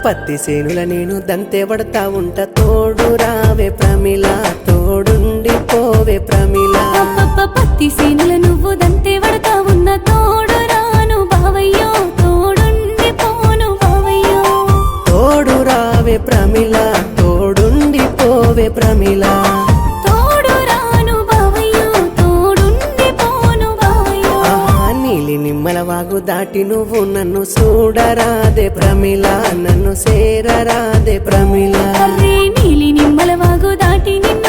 పత్తి సేనుల నేను దంతే పడతా ఉంట తోడు రావే ప్రమిళ తోడుండి పోవే ప్రమిళ పత్తి సేనుల నువ్వు దంతే పడతా ఉన్న తోడు రాను బావయ్యో తోడుండి పోను బావయ్యో తోడు రావే ప్రమిళ తోడుండి పోవే ప్రమిళ తోడు రాను బావయ్యో తోడుండి పోను బావయ్యో నీలి నిమ్మల వాగు దాటి నువ్వు నన్ను చూడరాదే ప్రమిళ నన్ను సేరరాదే ప్రమిళ నీలి నిమ్మల వాగు దాటి నిన్ను